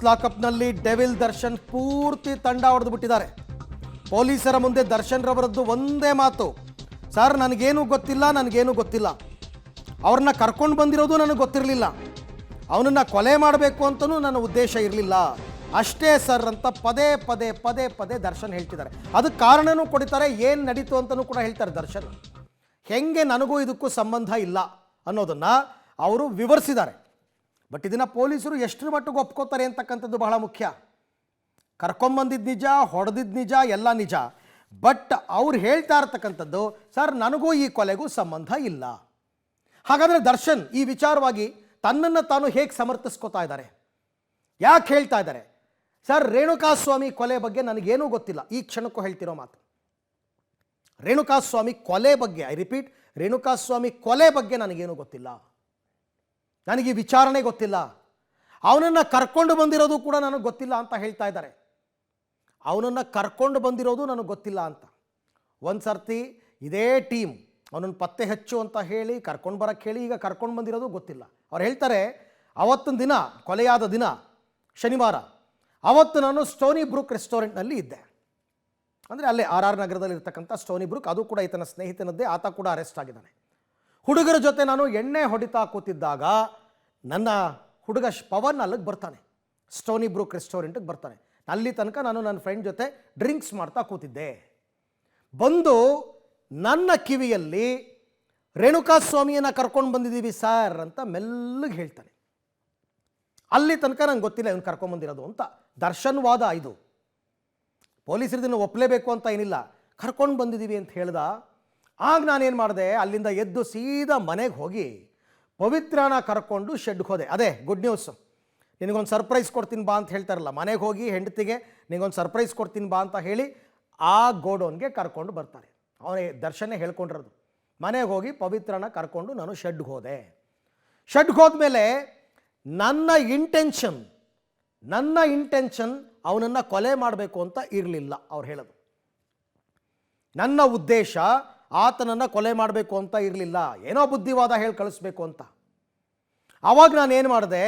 ಲಾಕಪ್ನಲ್ಲಿ devil Darshan ಪೂರ್ತಿ ತಂಡ ಹೊಡೆದು ಬಿಟ್ಟಿದ್ದಾರೆ. ಪೊಲೀಸರ ಮುಂದೆ ದರ್ಶನ್ ರವರದ್ದು ಒಂದೇ ಮಾತು, ಸರ್ ನನಗೇನು ಗೊತ್ತಿಲ್ಲ, ಅವ್ರನ್ನ ಕರ್ಕೊಂಡು ಬಂದಿರೋದು ನನಗೆ ಗೊತ್ತಿರಲಿಲ್ಲ, ಅವನನ್ನು ಕೊಲೆ ಮಾಡಬೇಕು ಅಂತಲೂ ನನ್ನ ಉದ್ದೇಶ ಇರಲಿಲ್ಲ ಅಷ್ಟೇ ಸರ್ ಅಂತ ಪದೇ ಪದೇ ದರ್ಶನ್ ಹೇಳ್ತಿದ್ದಾರೆ. ಅದಕ್ಕೆ ಕಾರಣನೂ ಕೊಡ್ತಾರೆ, ಏನು ನಡೀತು ಅಂತಲೂ ಕೂಡ ಹೇಳ್ತಾರೆ ದರ್ಶನ್. ಹೆಂಗೆ ನನಗೂ ಇದಕ್ಕೂ ಸಂಬಂಧ ಇಲ್ಲ ಅನ್ನೋದನ್ನು ಅವರು ವಿವರಿಸಿದ್ದಾರೆ. ಬಟ್ ಇದನ್ನು ಪೊಲೀಸರು ಎಷ್ಟರ ಮಟ್ಟಿಗೆ ಒಪ್ಕೋತಾರೆ ಅಂತಕ್ಕಂಥದ್ದು ಬಹಳ ಮುಖ್ಯ. ಕರ್ಕೊಂಬಂದಿದ್ದು ನಿಜ, ಹೊಡೆದಿದ್ದು ನಿಜ, ಎಲ್ಲ ನಿಜ. ಬಟ್ ಅವ್ರು ಹೇಳ್ತಾ ಇರ್ತಕ್ಕಂಥದ್ದು, ಸರ್ ನನಗೂ ಈ ಕೊಲೆಗೂ ಸಂಬಂಧ ಇಲ್ಲ. ಹಾಗಾದರೆ ದರ್ಶನ್ ಈ ವಿಚಾರವಾಗಿ ತನ್ನನ್ನು ತಾನು ಹೇಗೆ ಸಮರ್ಥಿಸ್ಕೋತಾ ಇದ್ದಾರೆ, ಯಾಕೆ ಹೇಳ್ತಾ ಇದ್ದಾರೆ? ಸರ್ ರೇಣುಕಾಸ್ವಾಮಿ ಕೊಲೆ ಬಗ್ಗೆ ನನಗೇನೂ ಗೊತ್ತಿಲ್ಲ, ಈ ಕ್ಷಣಕ್ಕೂ ಹೇಳ್ತಿರೋ ಮಾತು. ರೇಣುಕಾಸ್ವಾಮಿ ಕೊಲೆ ಬಗ್ಗೆ, ಐ ರಿಪೀಟ್, ರೇಣುಕಾಸ್ವಾಮಿ ಕೊಲೆ ಬಗ್ಗೆ ನನಗೇನೂ ಗೊತ್ತಿಲ್ಲ, ನನಗೆ ಈ ವಿಚಾರಣೆ ಗೊತ್ತಿಲ್ಲ, ಅವನನ್ನು ಕರ್ಕೊಂಡು ಬಂದಿರೋದು ಕೂಡ ನನಗೆ ಗೊತ್ತಿಲ್ಲ ಅಂತ ಹೇಳ್ತಾ ಇದ್ದಾರೆ. ಅವನನ್ನು ಕರ್ಕೊಂಡು ಬಂದಿರೋದು ನನಗೆ ಗೊತ್ತಿಲ್ಲ ಅಂತ. ಒಂದು ಸರ್ತಿ ಇದೇ ಟೀಮ್ ಅವನನ್ನು ಪತ್ತೆ ಹಚ್ಚು ಅಂತ ಹೇಳಿ ಕರ್ಕೊಂಡು ಬರೋಕ್ಕೆ ಹೇಳಿ ಈಗ ಕರ್ಕೊಂಡು ಬಂದಿರೋದು ಗೊತ್ತಿಲ್ಲ. ಅವ್ರು ಹೇಳ್ತಾರೆ, ಅವತ್ತಿನ ದಿನ, ಕೊಲೆಯಾದ ದಿನ ಶನಿವಾರ, ಅವತ್ತು ನಾನು ಸ್ಟೋನಿ ಬ್ರೂಕ್ ರೆಸ್ಟೋರೆಂಟ್ನಲ್ಲಿ ಇದ್ದೆ. ಅಂದರೆ ಅಲ್ಲೇ RR ನಗರದಲ್ಲಿ ಇರ್ತಕ್ಕಂಥ ಸ್ಟೋನಿ ಬ್ರೂಕ್, ಅದು ಕೂಡ ಈತನ ಸ್ನೇಹಿತನದ್ದೇ, ಆತ ಕೂಡ ಅರೆಸ್ಟ್ ಆಗಿದ್ದಾನೆ. ಹುಡುಗರ ಜೊತೆ ನಾನು ಎಣ್ಣೆ ಹೊಡಿತಾ ಕೂತಿದ್ದಾಗ ನನ್ನ ಹುಡುಗ ಪವನ್ ಅಲ್ಲಿಗೆ ಬರ್ತಾನೆ, ಸ್ಟೋನಿ ಬ್ರೂಕ್ ರೆಸ್ಟೋರೆಂಟಿಗೆ ಬರ್ತಾನೆ. ಅಲ್ಲಿ ತನಕ ನಾನು ನನ್ನ ಫ್ರೆಂಡ್ ಜೊತೆ ಡ್ರಿಂಕ್ಸ್ ಮಾಡ್ತಾ ಕೂತಿದ್ದೆ. ಬಂದು ನನ್ನ ಕಿವಿಯಲ್ಲಿ ರೇಣುಕಾಸ್ವಾಮಿಯನ್ನು ಕರ್ಕೊಂಡು ಬಂದಿದ್ದೀವಿ ಸರ್ ಅಂತ ಮೆಲ್ಲಗೆ ಹೇಳ್ತಾನೆ. ಅಲ್ಲಿ ತನಕ ನಂಗೆ ಗೊತ್ತಿಲ್ಲ ಇವನು ಕರ್ಕೊಂಬಂದಿರೋದು ಅಂತ ದರ್ಶನ್ ವಾದ. ಇದು ಪೊಲೀಸರದನ್ನು ಒಪ್ಪಲೇಬೇಕು ಅಂತ ಏನಿಲ್ಲ, ಕರ್ಕೊಂಡು ಬಂದಿದ್ದೀವಿ ಅಂತ ಹೇಳ್ದ. ಆಗ ನಾನೇನು ಮಾಡಿದೆ, ಅಲ್ಲಿಂದ ಎದ್ದು ಸೀದಾ ಮನೆಗೆ ಹೋಗಿ ಪವಿತ್ರನ ಕರ್ಕೊಂಡು ಶೆಡ್ಗೆ ಹೋದೆ. ಅದೇ ಗುಡ್ ನ್ಯೂಸ್, ನಿನಗೊಂದು ಸರ್ಪ್ರೈಸ್ ಕೊಡ್ತೀನಿ ಬಾ ಅಂತ ಹೇಳ್ತಾರಲ್ಲ, ಮನೆಗೆ ಹೋಗಿ ಹೆಂಡತಿಗೆ ನಿನಗೊಂದು ಸರ್ಪ್ರೈಸ್ ಕೊಡ್ತೀನಿ ಬಾ ಅಂತ ಹೇಳಿ ಆ ಗೋಡೌನ್ಗೆ ಕರ್ಕೊಂಡು ಬರ್ತಾರೆ. ಅವನೇ ದರ್ಶನೇ ಹೇಳ್ಕೊಂಡಿರೋದು. ಮನೆಗೆ ಹೋಗಿ ಪವಿತ್ರನ ಕರ್ಕೊಂಡು ನಾನು ಶೆಡ್ಗೆ ಹೋದೆ. ಶೆಡ್ಗೆ ಹೋದ್ಮೇಲೆ ನನ್ನ ಇಂಟೆನ್ಷನ್ ಅವನನ್ನು ಕೊಲೆ ಮಾಡಬೇಕು ಅಂತ ಇರಲಿಲ್ಲ. ಅವ್ರು ಹೇಳೋದು, ನನ್ನ ಉದ್ದೇಶ ಆತನನ್ನು ಕೊಲೆ ಮಾಡಬೇಕು ಅಂತ ಇರಲಿಲ್ಲ, ಏನೋ ಬುದ್ಧಿವಾದ ಹೇಳಿ ಕಳಿಸ್ಬೇಕು ಅಂತ. ಆವಾಗ ನಾನು ಏನು ಮಾಡಿದೆ,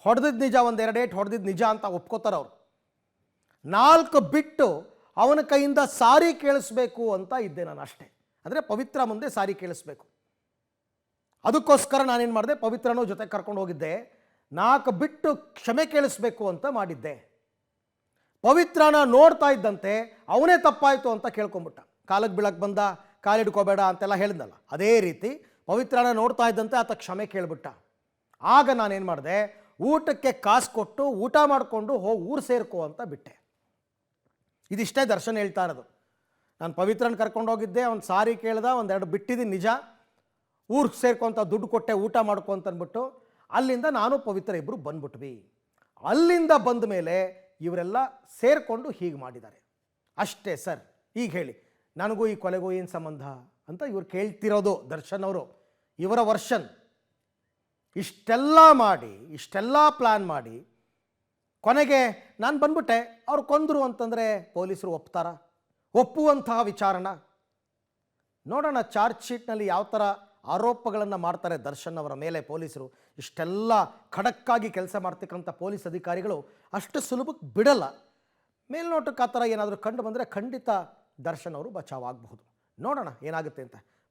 ಹೊಡೆದಿದ್ದು ನಿಜ, ಒಂದೆರಡು ಏಟು ಹೊಡೆದಿದ್ದು ನಿಜ ಅಂತ ಒಪ್ಕೋತಾರೆ ಅವರು. 4 ಬಿಟ್ಟು ಅವನ ಕೈಯಿಂದ ಸಾರಿ ಕೇಳಿಸ್ಬೇಕು ಅಂತ ಇದ್ದೆ ನಾನು ಅಷ್ಟೇ. ಅಂದರೆ ಪವಿತ್ರ ಮುಂದೆ ಸಾರಿ ಕೇಳಿಸ್ಬೇಕು. ಅದಕ್ಕೋಸ್ಕರ ನಾನೇನು ಮಾಡಿದೆ, ಪವಿತ್ರನೂ ಜೊತೆ ಕರ್ಕೊಂಡು ಹೋಗಿದ್ದೆ. 4 ಬಿಟ್ಟು ಕ್ಷಮೆ ಕೇಳಿಸ್ಬೇಕು ಅಂತ ಮಾಡಿದ್ದೆ. ಪವಿತ್ರನ ನೋಡ್ತಾ ಇದ್ದಂತೆ ಅವನೇ ತಪ್ಪಾಯಿತು ಅಂತ ಕೇಳ್ಕೊಂಬಿಟ್ಟ. ಕಾಲಕ್ಕೆ ಬೀಳಕ್ಕೆ ಬಂದ, ಕಾಲಿಡ್ಕೋಬೇಡ ಅಂತೆಲ್ಲ ಹೇಳಿದ್ನಲ್ಲ, ಅದೇ ರೀತಿ ಪವಿತ್ರನ ನೋಡ್ತಾ ಇದ್ದಂತೆ ಆತ ಕ್ಷಮೆ ಕೇಳಿಬಿಟ್ಟ. ಆಗ ನಾನೇನು ಮಾಡಿದೆ, ಊಟಕ್ಕೆ ಕಾಸು ಕೊಟ್ಟು ಊಟ ಮಾಡಿಕೊಂಡು ಹೋಗಿ ಊರು ಸೇರ್ಕೋ ಅಂತ ಬಿಟ್ಟೆ. ಇದಿಷ್ಟೇ ದರ್ಶನ್ ಹೇಳ್ತಾ ಇರೋದು. ನಾನು ಪವಿತ್ರನ ಕರ್ಕೊಂಡು ಹೋಗಿದ್ದೆ, ಅವ್ನು ಸಾರಿ ಕೇಳ್ದ, ಒಂದೆರಡು ಬಿಟ್ಟಿದ್ದೀನಿ ನಿಜ, ಊರಿಗೆ ಸೇರ್ಕೊಂತ ದುಡ್ಡು ಕೊಟ್ಟೆ ಊಟ ಮಾಡ್ಕೊ ಅಂತಂದ್ಬಿಟ್ಟು ಅಲ್ಲಿಂದ ನಾನು ಪವಿತ್ರ ಇಬ್ಬರು ಬಂದ್ಬಿಟ್ವಿ. ಅಲ್ಲಿಂದ ಬಂದ ಮೇಲೆ ಇವರೆಲ್ಲ ಸೇರಿಕೊಂಡು ಹೀಗೆ ಮಾಡಿದ್ದಾರೆ ಅಷ್ಟೇ ಸರ್. ಈಗ ಹೇಳಿ, ನನಗೂ ಈ ಕೊಲೆಗೂ ಏನು ಸಂಬಂಧ ಅಂತ ಇವ್ರು ಕೇಳ್ತಿರೋದು ದರ್ಶನ್ ಅವರು. ಇವರ ವರ್ಷನ್ ಇಷ್ಟೆಲ್ಲ ಮಾಡಿ, ಇಷ್ಟೆಲ್ಲ ಪ್ಲ್ಯಾನ್ ಮಾಡಿ ಕೊನೆಗೆ ನಾನು ಬಂದ್ಬಿಟ್ಟೆ, ಅವ್ರು ಕೊಂದರು ಅಂತಂದರೆ ಪೊಲೀಸರು ಒಪ್ತಾರ? ಒಪ್ಪುವಂತಹ ವಿಚಾರಣ ನೋಡೋಣ. ಚಾರ್ಜ್ ಶೀಟ್ನಲ್ಲಿ ಯಾವ ಥರ ಆರೋಪಗಳನ್ನು ಮಾಡ್ತಾರೆ ದರ್ಶನ್ ಅವರ ಮೇಲೆ ಪೊಲೀಸರು. ಇಷ್ಟೆಲ್ಲ ಖಡಕ್ಕಾಗಿ ಕೆಲಸ ಮಾಡ್ತಕ್ಕಂಥ ಪೊಲೀಸ್ ಅಧಿಕಾರಿಗಳು ಅಷ್ಟು ಸುಲಭಕ್ಕೆ ಬಿಡಲ್ಲ. ಮೇಲ್ನೋಟಕ್ಕೆ ಆ ಥರ ಏನಾದರೂ ಕಂಡು ಬಂದರೆ ಖಂಡಿತ ದರ್ಶನ್ ಅವರು ಬಚಾವಾಗಬಹುದು. ನೋಡೋಣ ಏನಾಗುತ್ತೆ ಅಂತ.